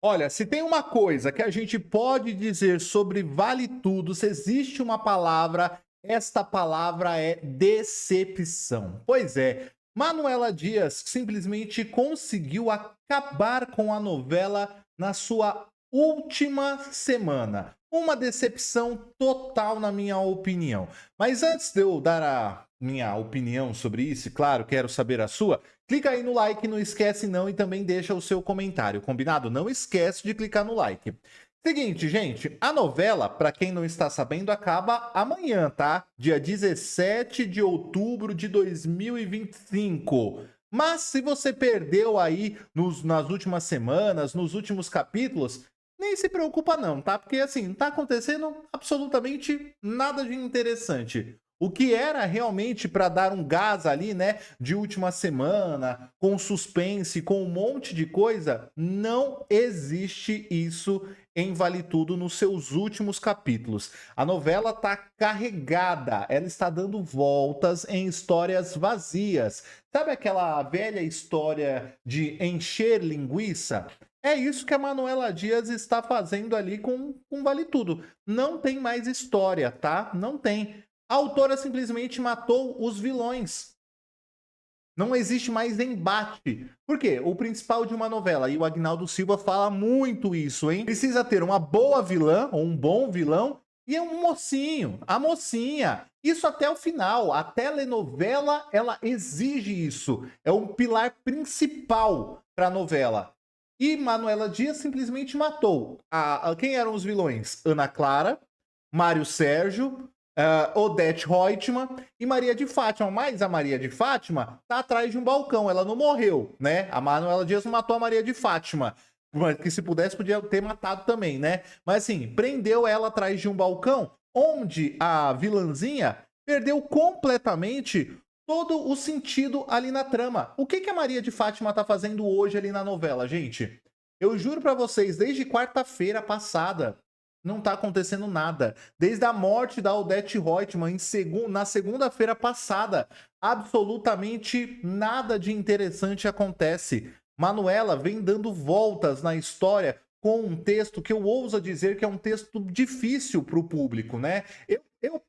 Olha, se tem uma coisa que a gente pode dizer sobre Vale Tudo, se existe uma palavra, esta palavra é decepção. Pois é, Manuela Dias simplesmente conseguiu acabar com a novela na sua última semana. Uma decepção total, na minha opinião. Mas antes de eu dar a minha opinião sobre isso, e claro, quero saber a sua. Clica aí no like, não esquece não, e também deixa o seu comentário, combinado? Não esquece de clicar no like. Seguinte, gente, a novela, para quem não está sabendo, acaba amanhã, tá? Dia 17 de outubro de 2025. Mas se você perdeu aí nas últimas semanas, nos últimos capítulos, nem se preocupa não, tá? Porque assim, não tá acontecendo absolutamente nada de interessante. O que era realmente para dar um gás ali, né, de última semana, com suspense, com um monte de coisa, não existe isso em Vale Tudo nos seus últimos capítulos. A novela tá carregada, ela está dando voltas em histórias vazias. Sabe aquela velha história de encher linguiça? É isso que a Manuela Dias está fazendo ali com Vale Tudo. Não tem mais história, tá? Não tem. A autora simplesmente matou os vilões. Não existe mais embate. Por quê? O principal de uma novela, e o Agnaldo Silva fala muito isso, hein? Precisa ter uma boa vilã, ou um bom vilão, e um mocinho, a mocinha. Isso até o final. A telenovela, ela exige isso. É um pilar principal para a novela. E Manuela Dias simplesmente matou. Quem eram os vilões? Ana Clara, Mário Sérgio, Odete Roitman e Maria de Fátima. Mas a Maria de Fátima tá atrás de um balcão, ela não morreu, né? A Manuela Dias não matou a Maria de Fátima. Mas que se pudesse, podia ter matado também, né? Mas assim, prendeu ela atrás de um balcão, onde a vilãzinha perdeu completamente todo o sentido ali na trama. O que a Maria de Fátima tá fazendo hoje ali na novela, gente? Eu juro pra vocês, desde quarta-feira passada, não tá acontecendo nada. Desde a morte da Odete Roitman na segunda-feira passada, absolutamente nada de interessante acontece. Manuela vem dando voltas na história com um texto que eu ouso dizer que é um texto difícil para o público, né?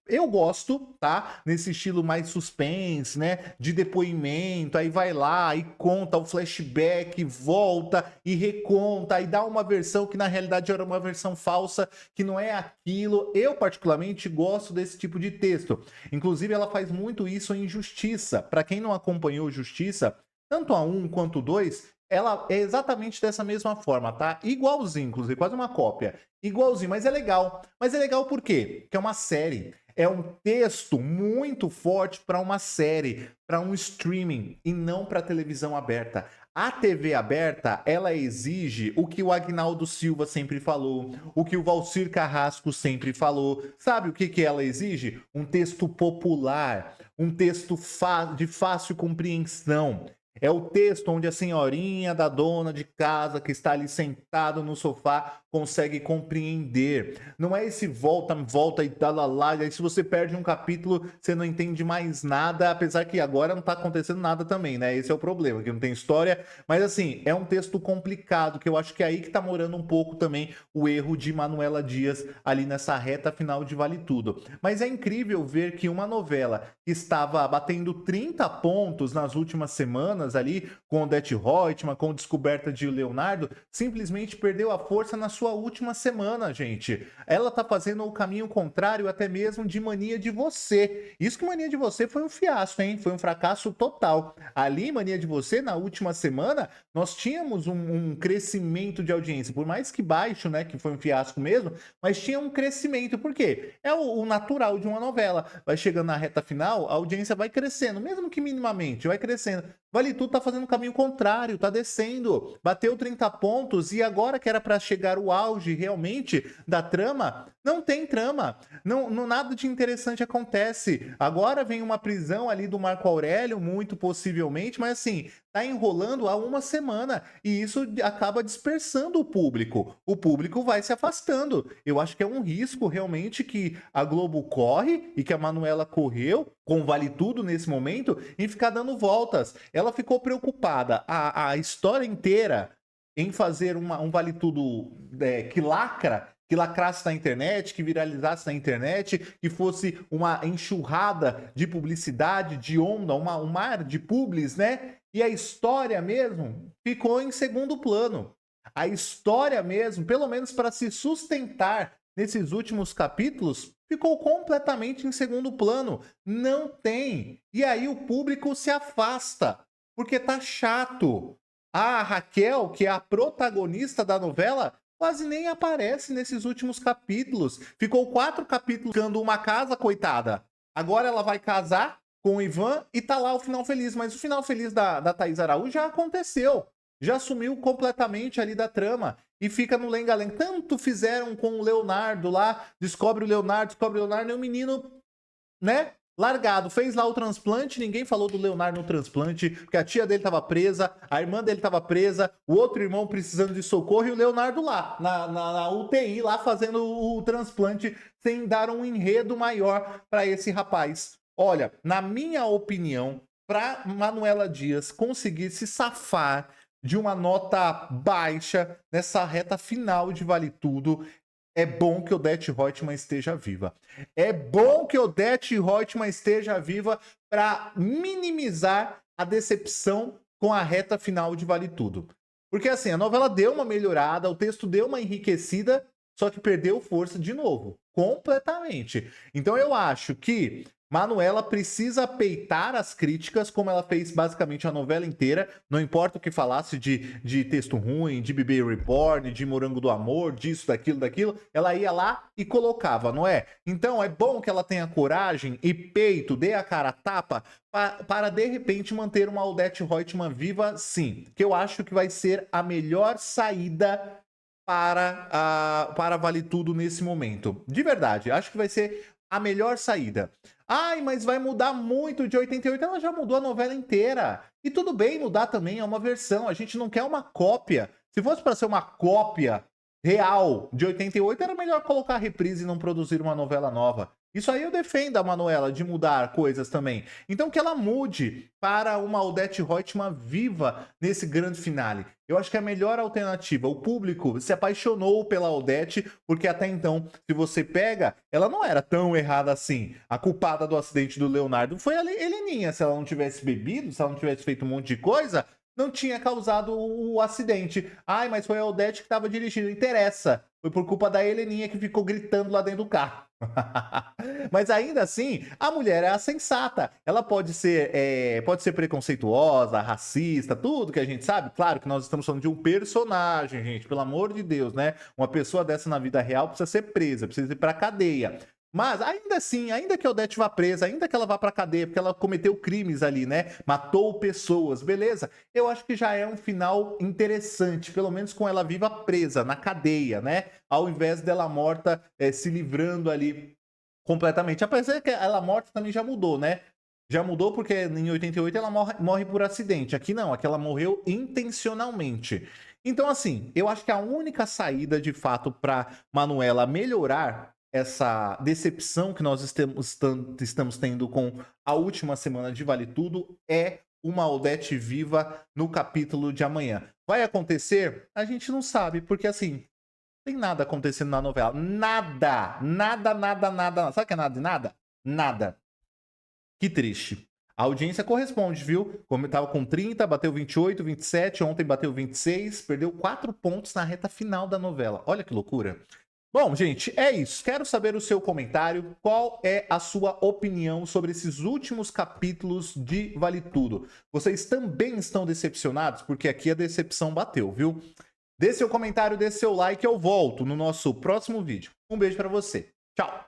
Eu gosto, tá? Nesse estilo mais suspense, né? De depoimento, aí vai lá e conta o flashback, volta e reconta, e dá uma versão que na realidade era uma versão falsa, que não é aquilo. Eu, particularmente, gosto desse tipo de texto. Inclusive, ela faz muito isso em Justiça. Para quem não acompanhou Justiça, tanto a 1 quanto o 2, ela é exatamente dessa mesma forma, tá? Igualzinho, inclusive, quase uma cópia. Igualzinho, mas é legal. Mas é legal por quê? Porque é uma série. É um texto muito forte para uma série, para um streaming e não para televisão aberta. A TV aberta, ela exige o que o Agnaldo Silva sempre falou, o que o Valcir Carrasco sempre falou. Sabe o que ela exige? Um texto popular, um texto de fácil compreensão. É o texto onde a senhorinha da dona de casa que está ali sentado no sofá consegue compreender. Não é esse volta, volta e tal, lá, e aí se você perde um capítulo, você não entende mais nada, apesar que agora não está acontecendo nada também, né? Esse é o problema, que não tem história, mas assim, é um texto complicado, que eu acho que é aí que tá morando um pouco também o erro de Manuela Dias ali nessa reta final de Vale Tudo. Mas é incrível ver que uma novela que estava batendo 30 pontos nas últimas semanas ali, com Odete Roitman, com Descoberta de Leonardo, simplesmente perdeu a força na sua última semana, gente. Ela tá fazendo o caminho contrário até mesmo de Mania de Você. Isso que Mania de Você foi um fiasco, hein? Foi um fracasso total. Ali, Mania de Você, na última semana, nós tínhamos um crescimento de audiência, por mais que baixo, né, que foi um fiasco mesmo, mas tinha um crescimento. Por quê? É o natural de uma novela. Vai chegando na reta final, a audiência vai crescendo, mesmo que minimamente, vai crescendo. Vale Tudo tá fazendo o caminho contrário, tá descendo. Bateu 30 pontos e agora que era para chegar o auge realmente da trama, não tem trama. Não nada de interessante acontece. Agora vem uma prisão ali do Marco Aurélio, muito possivelmente, mas assim, tá enrolando há uma semana e isso acaba dispersando o público. O público vai se afastando. Eu acho que é um risco realmente que a Globo corre e que a Manuela correu com Vale Tudo nesse momento em ficar dando voltas. Ela ficou preocupada a história inteira em fazer um Vale Tudo que lacrasse na internet, que viralizasse na internet, que fosse uma enxurrada de publicidade, de onda, um mar de publis, né? E a história mesmo ficou em segundo plano. A história mesmo, pelo menos para se sustentar nesses últimos capítulos, ficou completamente em segundo plano. Não tem. E aí o público se afasta, porque tá chato. A Raquel, que é a protagonista da novela, quase nem aparece nesses últimos capítulos. Ficou 4 capítulos ficando uma casa, coitada. Agora ela vai casar com o Ivan e tá lá o final feliz. Mas o final feliz da Thaís Araújo já aconteceu. Já sumiu completamente ali da trama. E fica no lenga-lenga. Tanto fizeram com o Leonardo lá. Descobre o Leonardo, e o menino, né? Largado, fez lá o transplante, ninguém falou do Leonardo no transplante, porque a tia dele tava presa, a irmã dele tava presa, o outro irmão precisando de socorro e o Leonardo lá, na UTI, lá fazendo o transplante, sem dar um enredo maior para esse rapaz. Olha, na minha opinião, para Manuela Dias conseguir se safar de uma nota baixa nessa reta final de Vale Tudo, é bom que Odete Roitman esteja viva. É bom que Odete Roitman esteja viva para minimizar a decepção com a reta final de Vale Tudo. Porque assim, a novela deu uma melhorada, o texto deu uma enriquecida, só que perdeu força de novo, completamente. Então eu acho que Manuela precisa peitar as críticas, como ela fez basicamente a novela inteira. Não importa o que falasse de texto ruim, de Bebê Reborn, de Morango do Amor, disso, daquilo, ela ia lá e colocava, não é? Então é bom que ela tenha coragem e peito, dê a cara a tapa, para de repente manter uma Odete Roitman viva, sim. Que eu acho que vai ser a melhor saída para Vale Tudo nesse momento. De verdade, acho que vai ser a melhor saída. Ai, mas vai mudar muito de 88. Ela já mudou a novela inteira. E tudo bem mudar também, é uma versão. A gente não quer uma cópia. Se fosse para ser uma cópia real de 88, era melhor colocar a reprise e não produzir uma novela nova. Isso aí eu defendo a Manuela, de mudar coisas também. Então que ela mude para uma Odete Roitman viva nesse grande finale. Eu acho que é a melhor alternativa. O público se apaixonou pela Odete, porque até então, se você pega, ela não era tão errada assim. A culpada do acidente do Leonardo foi a Heleninha. Se ela não tivesse bebido, se ela não tivesse feito um monte de coisa, não tinha causado o acidente. Ai, mas foi a Odete que estava dirigindo. Não interessa. Foi por culpa da Heleninha que ficou gritando lá dentro do carro. Mas ainda assim, a mulher é a sensata. Ela pode ser preconceituosa, racista, tudo que a gente sabe. Claro que nós estamos falando de um personagem, gente, pelo amor de Deus, né? Uma pessoa dessa na vida real precisa ser presa, precisa ir pra cadeia. Mas ainda assim, ainda que a Odete vá presa, ainda que ela vá pra cadeia, porque ela cometeu crimes ali, né? Matou pessoas, beleza? Eu acho que já é um final interessante, pelo menos com ela viva presa, na cadeia, né? Ao invés dela morta, se livrando ali completamente. Apesar que ela morta também já mudou, né? Já mudou porque em 88 ela morre por acidente. Aqui não, aqui ela morreu intencionalmente. Então, assim, eu acho que a única saída, de fato, para Manuela melhorar essa decepção que nós estamos tendo com a última semana de Vale Tudo é uma Odete viva no capítulo de amanhã. Vai acontecer? A gente não sabe, porque assim, tem nada acontecendo na novela. Nada! Nada, nada, nada. Sabe o que é nada de nada? Nada. Que triste. A audiência corresponde, viu? Como tava com 30, bateu 28, 27, ontem bateu 26, perdeu 4 pontos na reta final da novela. Olha que loucura. Bom, gente, é isso. Quero saber o seu comentário. Qual é a sua opinião sobre esses últimos capítulos de Vale Tudo? Vocês também estão decepcionados? Porque aqui a decepção bateu, viu? Dê seu comentário, dê seu like, eu volto no nosso próximo vídeo. Um beijo pra você. Tchau!